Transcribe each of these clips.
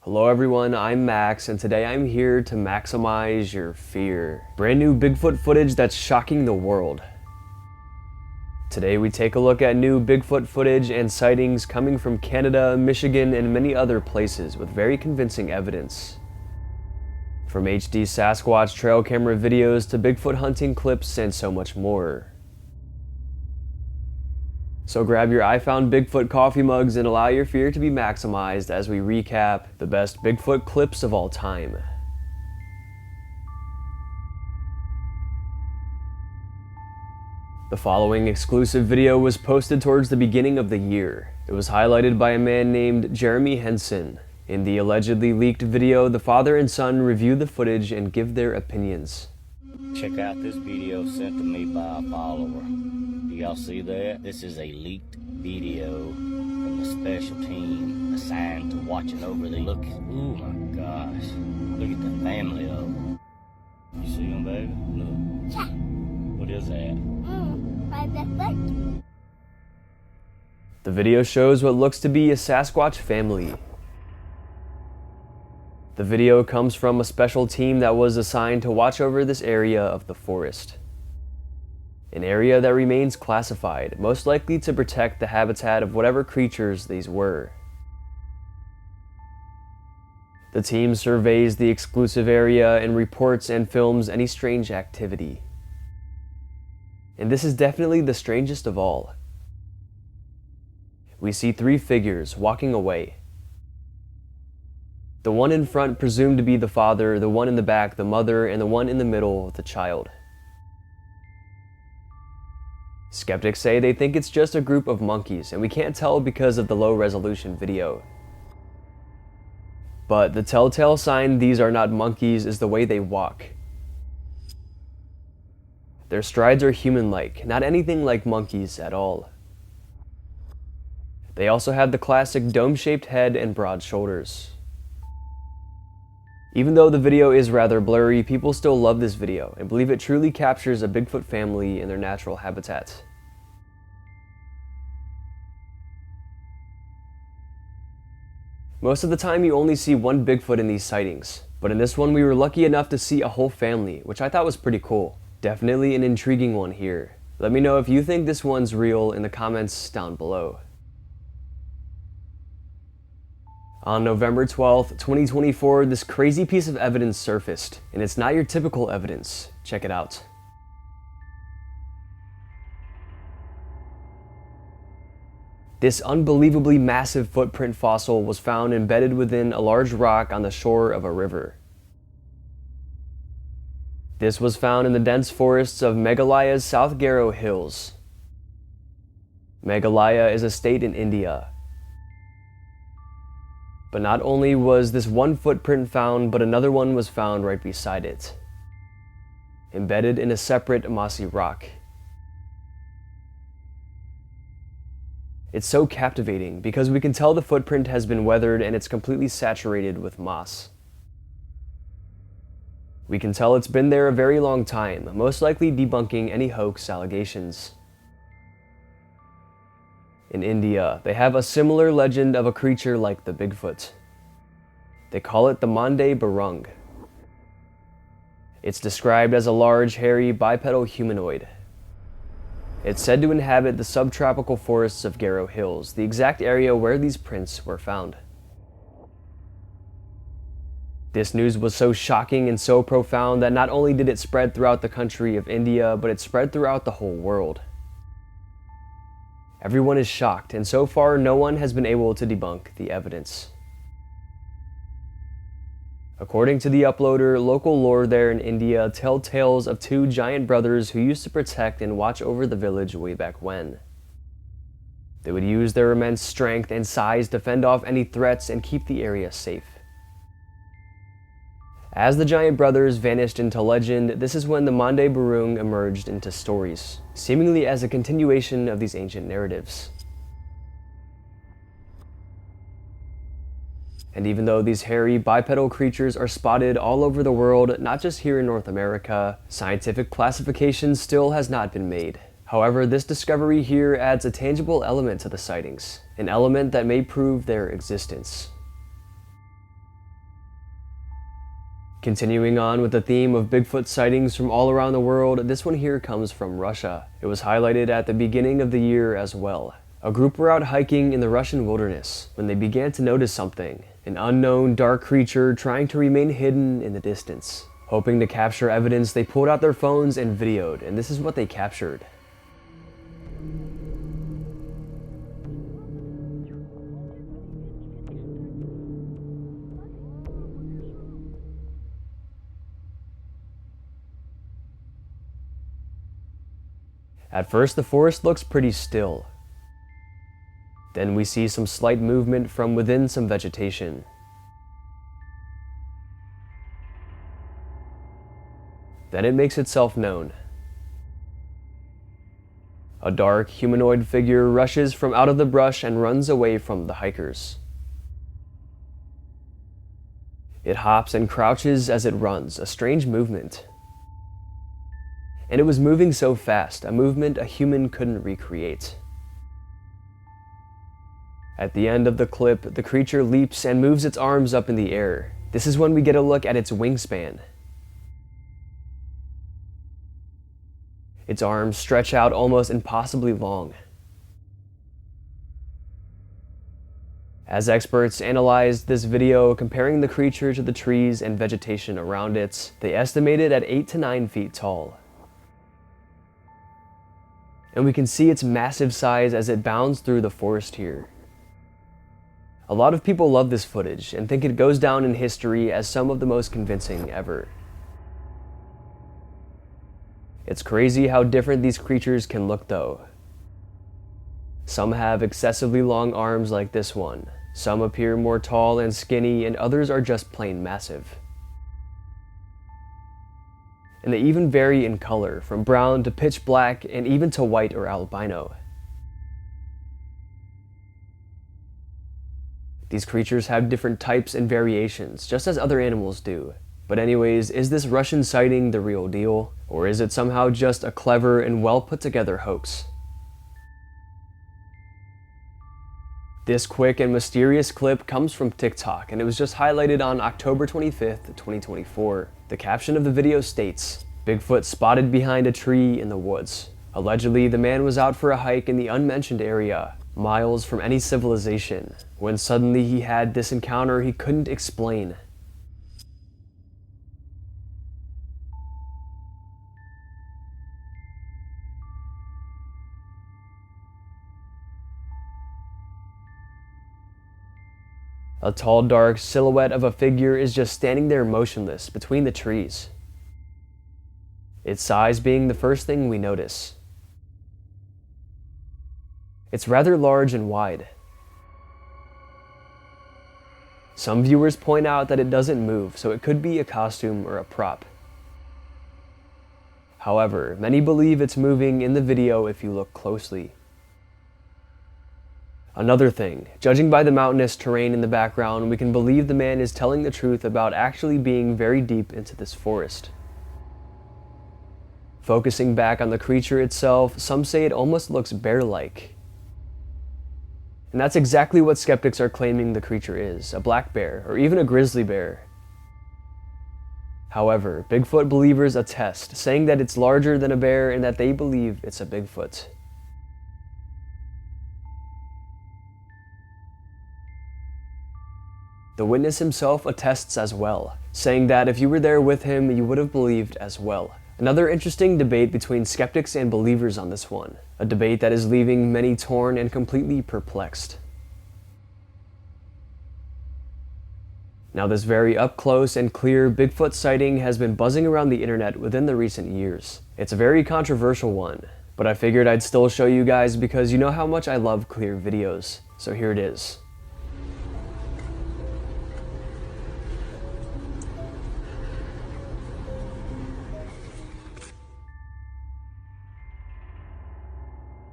Hello everyone, I'm Max, and today I'm here to maximize your fear. Brand new Bigfoot footage that's shocking the world. Today we take a look at new Bigfoot footage and sightings coming from Canada, Michigan, and many other places with very convincing evidence. From HD Sasquatch trail camera videos to Bigfoot hunting clips and so much more. So grab your I Found Bigfoot coffee mugs and allow your fear to be maximized as we recap the best Bigfoot clips of all time. The following exclusive video was posted towards the beginning of the year. It was highlighted by a man named Jeremy Henson. In the allegedly leaked video, the father and son review the footage and give their opinions. Check out this video sent to me by a follower. Do y'all see that? This is a leaked video from the special team assigned to watching over the look. Oh my gosh. Look at the family of them. You see them, baby? Look. Yeah. What is that? My Bigfoot. The video shows what looks to be a Sasquatch family. The video comes from a special team that was assigned to watch over this area of the forest. An area that remains classified, most likely to protect the habitat of whatever creatures these were. The team surveys the exclusive area and reports and films any strange activity. And this is definitely the strangest of all. We see three figures walking away. The one in front presumed to be the father, the one in the back the mother, and the one in the middle the child. Skeptics say they think it's just a group of monkeys, and we can't tell because of the low-resolution video. But the telltale sign these are not monkeys is the way they walk. Their strides are human-like, not anything like monkeys at all. They also have the classic dome-shaped head and broad shoulders. Even though the video is rather blurry, people still love this video and believe it truly captures a Bigfoot family in their natural habitat. Most of the time you only see one Bigfoot in these sightings, but in this one we were lucky enough to see a whole family, which I thought was pretty cool. Definitely an intriguing one here. Let me know if you think this one's real in the comments down below. On November 12th, 2024, this crazy piece of evidence surfaced, and it's not your typical evidence. Check it out. This unbelievably massive footprint fossil was found embedded within a large rock on the shore of a river. This was found in the dense forests of Meghalaya's South Garo Hills. Meghalaya is a state in India. But not only was this one footprint found, but another one was found right beside it, embedded in a separate mossy rock. It's so captivating because we can tell the footprint has been weathered and it's completely saturated with moss. We can tell it's been there a very long time, most likely debunking any hoax allegations. In India, they have a similar legend of a creature like the Bigfoot. They call it the Mande Barung. It's described as a large, hairy, bipedal humanoid. It's said to inhabit the subtropical forests of Garo Hills, the exact area where these prints were found. This news was so shocking and so profound that not only did it spread throughout the country of India, but it spread throughout the whole world. Everyone is shocked, and so far no one has been able to debunk the evidence. According to the uploader, local lore there in India tell tales of two giant brothers who used to protect and watch over the village way back when. They would use their immense strength and size to fend off any threats and keep the area safe. As the giant brothers vanished into legend, this is when the Mande Barung emerged into stories, seemingly as a continuation of these ancient narratives. And even though these hairy, bipedal creatures are spotted all over the world, not just here in North America, scientific classification still has not been made. However, this discovery here adds a tangible element to the sightings, an element that may prove their existence. Continuing on with the theme of Bigfoot sightings from all around the world, this one here comes from Russia. It was highlighted at the beginning of the year as well. A group were out hiking in the Russian wilderness when they began to notice something, an unknown dark creature trying to remain hidden in the distance. Hoping to capture evidence, they pulled out their phones and videoed, and this is what they captured. At first, the forest looks pretty still. Then we see some slight movement from within some vegetation. Then it makes itself known. A dark, humanoid figure rushes from out of the brush and runs away from the hikers. It hops and crouches as it runs, a strange movement. And it was moving so fast, a movement a human couldn't recreate. At the end of the clip, the creature leaps and moves its arms up in the air. This is when we get a look at its wingspan. Its arms stretch out almost impossibly long. As experts analyzed this video comparing the creature to the trees and vegetation around it, they estimate it at 8 to 9 feet tall. And we can see its massive size as it bounds through the forest here. A lot of people love this footage and think it goes down in history as some of the most convincing ever. It's crazy how different these creatures can look though. Some have excessively long arms like this one, some appear more tall and skinny, and others are just plain massive. And they even vary in color, from brown to pitch black and even to white or albino. These creatures have different types and variations, just as other animals do. But anyways, is this Russian sighting the real deal? Or is it somehow just a clever and well put together hoax? This quick and mysterious clip comes from TikTok, and it was just highlighted on October 25th, 2024. The caption of the video states, "Bigfoot spotted behind a tree in the woods. Allegedly, the man was out for a hike in the unmentioned area, miles from any civilization, when suddenly he had this encounter he couldn't explain. A tall, dark silhouette of a figure is just standing there motionless between the trees. Its size being the first thing we notice. It's rather large and wide. Some viewers point out that it doesn't move, so it could be a costume or a prop. However, many believe it's moving in the video if you look closely. Another thing, judging by the mountainous terrain in the background, we can believe the man is telling the truth about actually being very deep into this forest. Focusing back on the creature itself, some say it almost looks bear-like. And that's exactly what skeptics are claiming the creature is, a black bear, or even a grizzly bear. However, Bigfoot believers attest, saying that it's larger than a bear and that they believe it's a Bigfoot. The witness himself attests as well, saying that if you were there with him, you would have believed as well. Another interesting debate between skeptics and believers on this one, a debate that is leaving many torn and completely perplexed. Now, this very up-close and clear Bigfoot sighting has been buzzing around the internet within the recent years. It's a very controversial one, but I figured I'd still show you guys because you know how much I love clear videos, so here it is.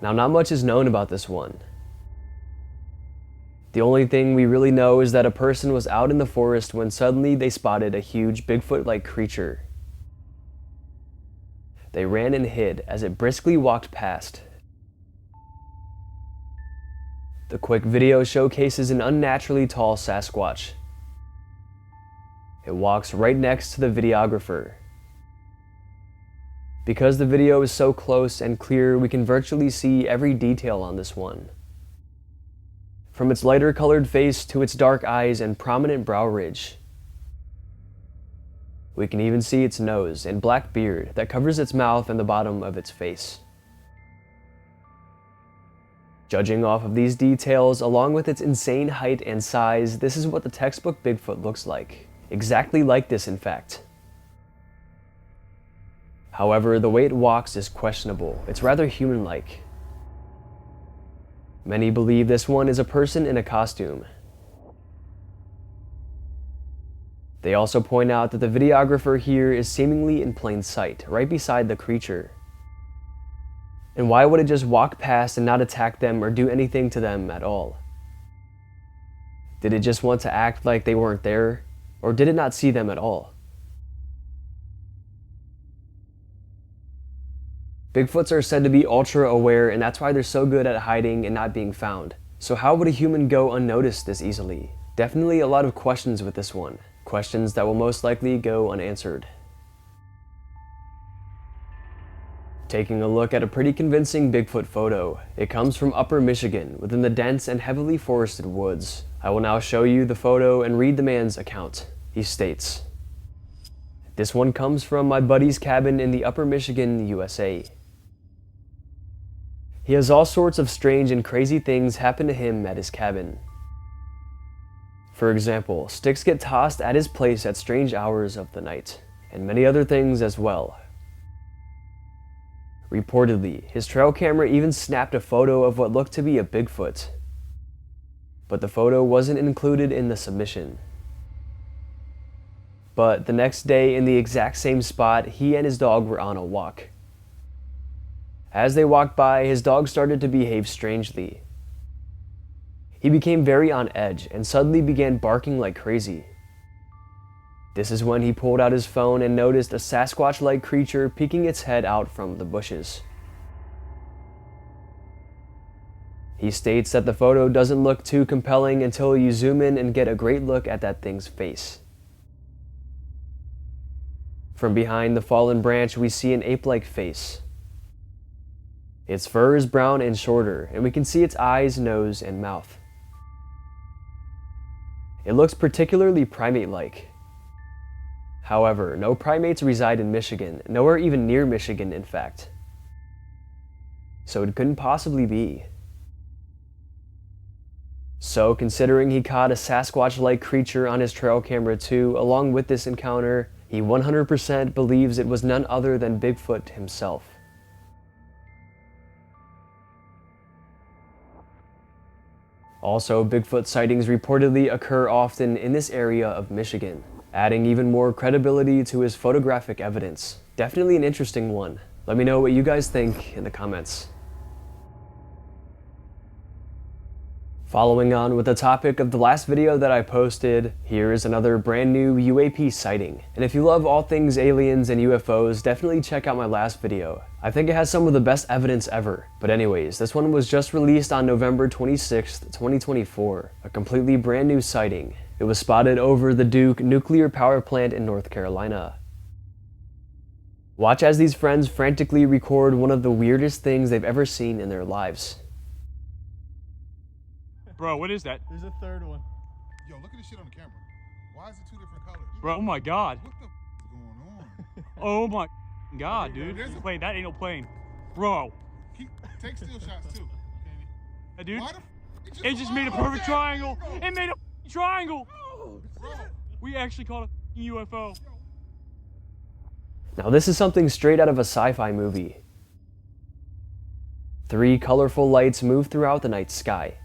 Now, not much is known about this one. The only thing we really know is that a person was out in the forest when suddenly they spotted a huge Bigfoot-like creature. They ran and hid as it briskly walked past. The quick video showcases an unnaturally tall sasquatch. It walks right next to the videographer. Because the video is so close and clear, we can virtually see every detail on this one. From its lighter colored face to its dark eyes and prominent brow ridge. We can even see its nose and black beard that covers its mouth and the bottom of its face. Judging off of these details, along with its insane height and size, this is what the textbook Bigfoot looks like. Exactly like this, in fact. However, the way it walks is questionable. It's rather human-like. Many believe this one is a person in a costume. They also point out that the videographer here is seemingly in plain sight, right beside the creature. And why would it just walk past and not attack them or do anything to them at all? Did it just want to act like they weren't there? Or did it not see them at all? Bigfoots are said to be ultra aware, and that's why they're so good at hiding and not being found. So how would a human go unnoticed this easily? Definitely a lot of questions with this one. Questions that will most likely go unanswered. Taking a look at a pretty convincing Bigfoot photo. It comes from Upper Michigan, within the dense and heavily forested woods. I will now show you the photo and read the man's account. He states, "This one comes from my buddy's cabin in the Upper Michigan, USA. He has all sorts of strange and crazy things happen to him at his cabin. For example, sticks get tossed at his place at strange hours of the night, and many other things as well. Reportedly, his trail camera even snapped a photo of what looked to be a Bigfoot. But the photo wasn't included in the submission. But the next day, in the exact same spot, he and his dog were on a walk. As they walked by, his dog started to behave strangely. He became very on edge and suddenly began barking like crazy. This is when he pulled out his phone and noticed a Sasquatch-like creature peeking its head out from the bushes. He states that the photo doesn't look too compelling until you zoom in and get a great look at that thing's face. From behind the fallen branch, we see an ape-like face. Its fur is brown and shorter, and we can see its eyes, nose, and mouth. It looks particularly primate-like. However, no primates reside in Michigan, nowhere even near Michigan, in fact. So it couldn't possibly be. So, considering he caught a Sasquatch-like creature on his trail camera too, along with this encounter, he 100% believes it was none other than Bigfoot himself. Also, Bigfoot sightings reportedly occur often in this area of Michigan, adding even more credibility to his photographic evidence. Definitely an interesting one. Let me know what you guys think in the comments. Following on with the topic of the last video that I posted, here is another brand new UAP sighting. And if you love all things aliens and UFOs, definitely check out my last video. I think it has some of the best evidence ever. But anyways, this one was just released on November 26th, 2024. A completely brand new sighting. It was spotted over the Duke nuclear power plant in North Carolina. Watch as these friends frantically record one of the weirdest things they've ever seen in their lives. Bro, what is that? There's a third one. Yo, look at this shit on the camera. Why is it two different colors? Bro, oh my god. What the is going on? Oh my god, dude. There's a- Plane, that ain't no plane. Bro. Take still shots too. Kenny. Dude, Why the it just made a perfect triangle. It made a triangle. Bro. We actually caught a UFO. Now this is something straight out of a sci-fi movie. 3 colorful lights move throughout the night sky.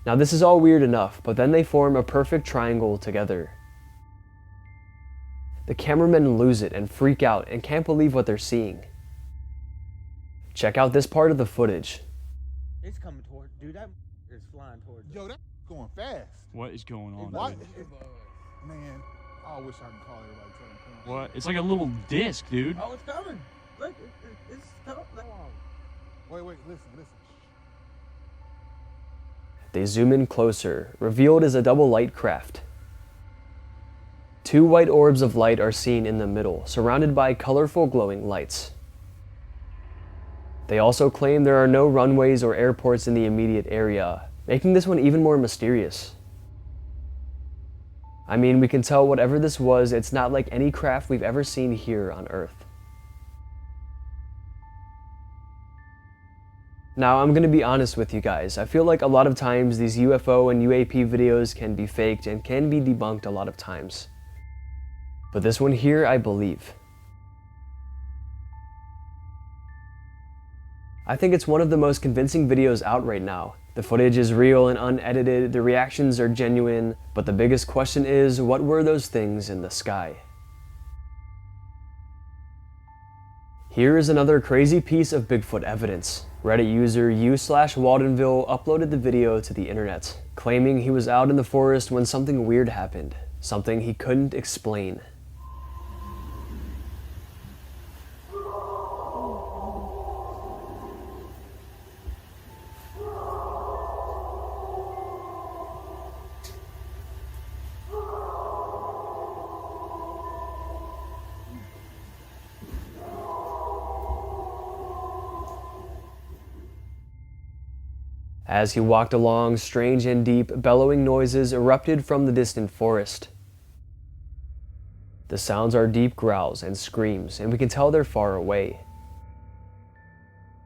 Now this is all weird enough, but then they form a perfect triangle together. The cameramen lose it and freak out and can't believe what they're seeing. Check out this part of the footage. It's coming toward, dude. That is flying towards. Yo, that's going fast. What is going on? What? dude? Man, I wish I could call everybody. Tell them, come on. What? It's like a little disc, dude. Oh, it's coming. Look, it's coming. Wait, listen. They zoom in closer, revealed as a double light craft. Two white orbs of light are seen in the middle, surrounded by colorful glowing lights. They also claim there are no runways or airports in the immediate area, making this one even more mysterious. I mean, we can tell whatever this was, it's not like any craft we've ever seen here on Earth. Now, I'm gonna be honest with you guys. I feel like a lot of times these UFO and UAP videos can be faked and can be debunked a lot of times. But this one here, I believe. I think it's one of the most convincing videos out right now. The footage is real and unedited, the reactions are genuine, but the biggest question is, what were those things in the sky? Here is another crazy piece of Bigfoot evidence. Reddit user u/Waldenville uploaded the video to the internet, claiming he was out in the forest when something weird happened, something he couldn't explain. As he walked along, strange and deep, bellowing noises erupted from the distant forest. The sounds are deep growls and screams, and we can tell they're far away.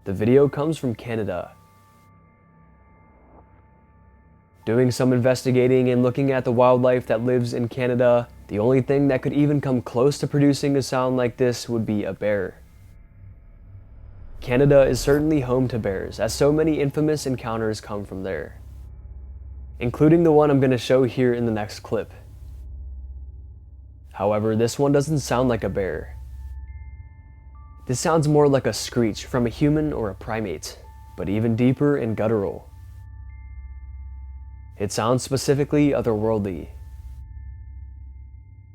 The video comes from Canada. Doing some investigating and looking at the wildlife that lives in Canada, the only thing that could even come close to producing a sound like this would be a bear. Canada is certainly home to bears, as so many infamous encounters come from there, including the one I'm going to show here in the next clip. However, this one doesn't sound like a bear. This sounds more like a screech from a human or a primate, but even deeper and guttural. It sounds specifically otherworldly.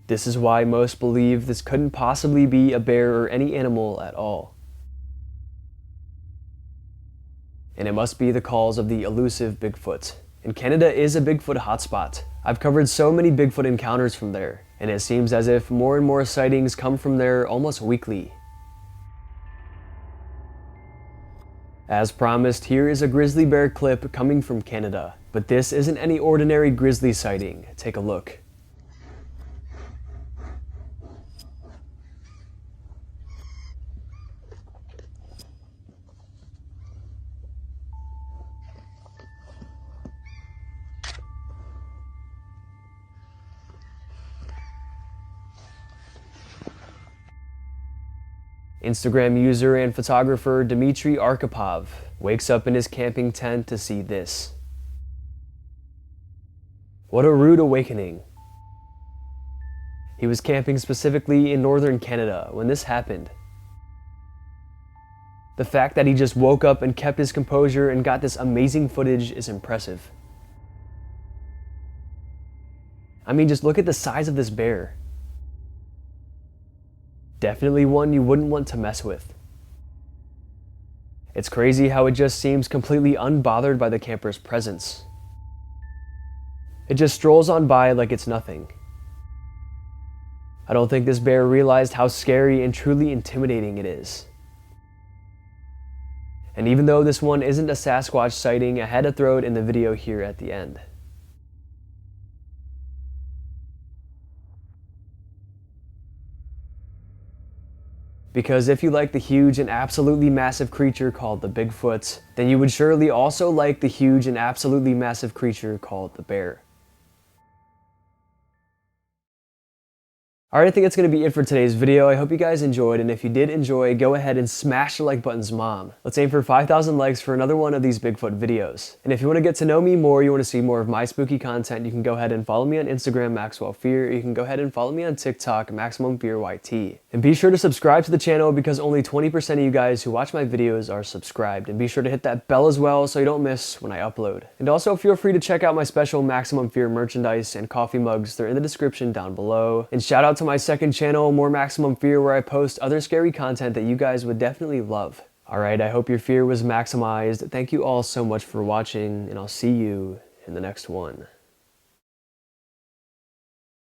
This is why most believe this couldn't possibly be a bear or any animal at all. And it must be the calls of the elusive Bigfoot. And Canada is a Bigfoot hotspot. I've covered so many Bigfoot encounters from there, and it seems as if more and more sightings come from there almost weekly. As promised, here is a grizzly bear clip coming from Canada. But this isn't any ordinary grizzly sighting. Take a look. Instagram user and photographer Dmitry Arkhipov wakes up in his camping tent to see this. What a rude awakening. He was camping specifically in northern Canada when this happened. The fact that he just woke up and kept his composure and got this amazing footage is impressive. I mean, just look at the size of this bear. Definitely one you wouldn't want to mess with. It's crazy how it just seems completely unbothered by the camper's presence. It just strolls on by like it's nothing. I don't think this bear realized how scary and truly intimidating it is. And even though this one isn't a Sasquatch sighting, I had to throw it in the video here at the end. Because if you like the huge and absolutely massive creature called the Bigfoot, then you would surely also like the huge and absolutely massive creature called the bear. Alright, I think that's going to be it for today's video. I hope you guys enjoyed, and if you did enjoy, go ahead and smash the like button's mom. Let's aim for 5,000 likes for another one of these Bigfoot videos. And if you want to get to know me more, you want to see more of my spooky content, you can go ahead and follow me on Instagram, MaxwellFear, or you can go ahead and follow me on TikTok, MaximumFearYT. And be sure to subscribe to the channel because only 20% of you guys who watch my videos are subscribed. And be sure to hit that bell as well so you don't miss when I upload. And also feel free to check out my special Maximum Fear merchandise and coffee mugs. They're in the description down below. And shout out to my second channel, More Maximum Fear, where I post other scary content that you guys would definitely love. Alright, I hope your fear was maximized. Thank you all so much for watching, and I'll see you in the next one.